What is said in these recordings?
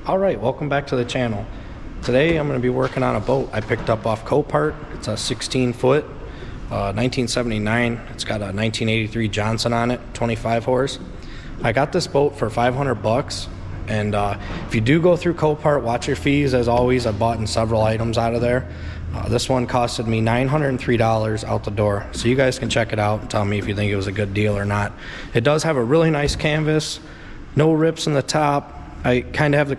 Alright, welcome back to the channel. Today I'm going to be working on a boat I picked up off Copart. It's a 16 foot, 1979. It's got a 1983 Johnson on it, 25 horse. I got this boat for 500 bucks. And if you do go through Copart, watch your fees. As always, I bought in several items out of there. This one costed me $903 out the door. So you guys can check it out and tell me if you think it was a good deal or not. It does have a really nice canvas, no rips in the top. I kind of have the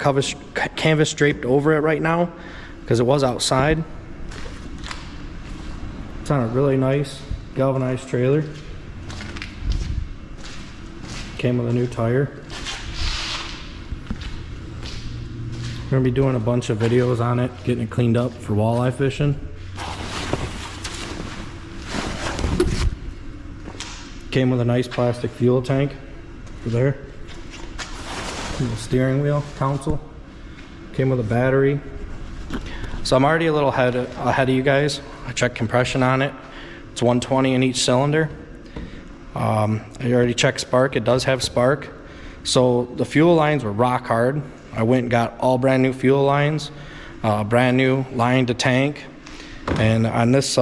canvas draped over it right now because it was outside. It's on a really nice galvanized trailer. Came with a new tire. We're going to be doing a bunch of videos on it, getting it cleaned up for walleye fishing. Came with a nice plastic fuel tank for there. The steering wheel console. Came with a battery. So I'm already a little ahead of you guys. I checked compression on it. It's 120 in each cylinder. I already checked spark. It does have spark. So the fuel lines were rock hard. I went and got all brand new fuel lines, brand new line to tank. And on this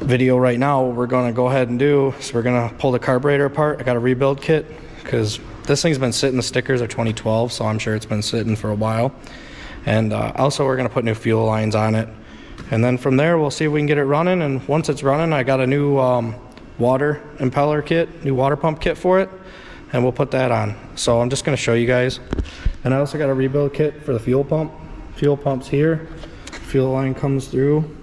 video right now, what we're going to go ahead and do is we're going to pull the carburetor apart. I got a rebuild kit because this thing's been sitting. The stickers are 2012, so I'm sure it's been sitting for a while. And also we're going to put new fuel lines on it. And then from there, we'll see if we can get it running. And once it's running, I got a new water impeller kit, new water pump kit for it. And we'll put that on. So I'm just going to show you guys. And I also got a rebuild kit for the fuel pump. Fuel pump's here. Fuel line comes through.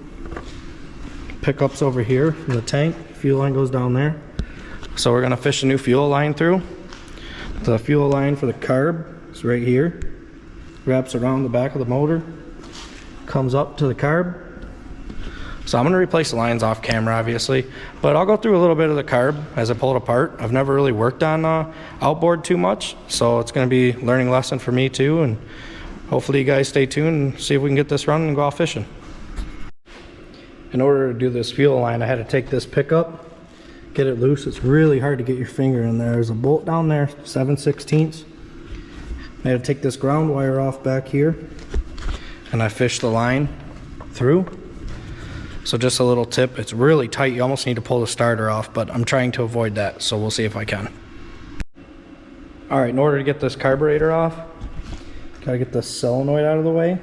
Pickups over here from the tank. Fuel line goes down there. So we're going to fish a new fuel line through. The fuel line for the carb is right here. Wraps around the back of the motor. Comes up to the carb. So I'm going to replace the lines off camera, obviously, but I'll go through a little bit of the carb as I pull it apart. I've never really worked on outboard too much, so it's going to be a learning lesson for me too, and hopefully you guys stay tuned and see if we can get this running and go out fishing. In order to do this fuel line, I had to take this pickup, get it loose. It's really hard to get your finger in there. There's a bolt down there, 7/16. I had to take this ground wire off back here, and I fished the line through. So just a little tip, it's really tight. You almost need to pull the starter off, but I'm trying to avoid that, so we'll see if I can. All right, in order to get this carburetor off, gotta get the solenoid out of the way.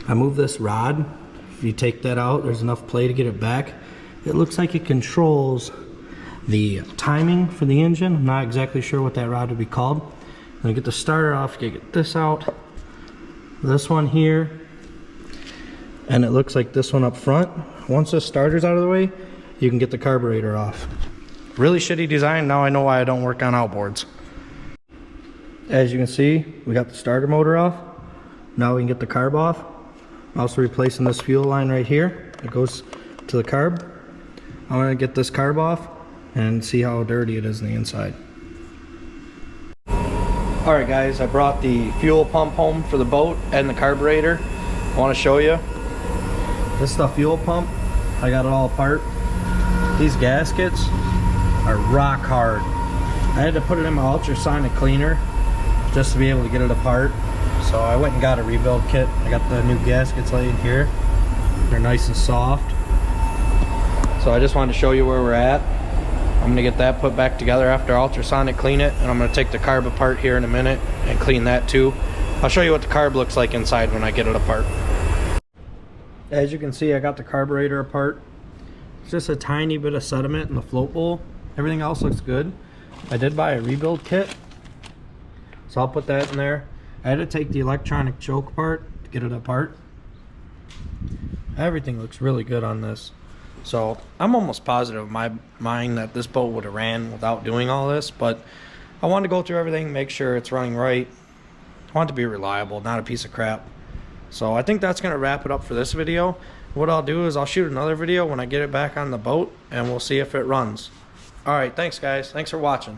I moved this rod. If you take that out, there's enough play to get it back. It looks like it controls the timing for the engine. I'm not exactly sure what that rod would be called. I'm gonna get the starter off, get this out. This one here. And it looks like this one up front. Once the starter's out of the way, you can get the carburetor off. Really shitty design. Now I know why I don't work on outboards. As you can see, we got the starter motor off. Now we can get the carb off. Also replacing this fuel line right here. It goes to the carb. I'm gonna get this carb off and see how dirty it is on the inside. All right guys, I brought the fuel pump home for the boat and the carburetor. I wanna show you. This is the fuel pump. I got it all apart. These gaskets are rock hard. I had to put it in my ultrasonic cleaner just to be able to get it apart. So I went and got a rebuild kit. I got the new gaskets laying here. They're nice and soft. So I just wanted to show you where we're at. I'm gonna get that put back together after I ultrasonic clean it, and I'm gonna take the carb apart here in a minute and clean that too. I'll show you what the carb looks like inside when I get it apart. As you can see, I got the carburetor apart. It's just a tiny bit of sediment in the float bowl. Everything else looks good. I did buy a rebuild kit, so I'll put that in there. I had to take the electronic choke apart to get it apart. Everything looks really good on this. So I'm almost positive in my mind that this boat would have ran without doing all this, but I wanted to go through everything, make sure it's running right. I want it to be reliable, not a piece of crap. So I think that's going to wrap it up for this video. What I'll do is I'll shoot another video when I get it back on the boat, and we'll see if it runs. Alright, thanks guys. Thanks for watching.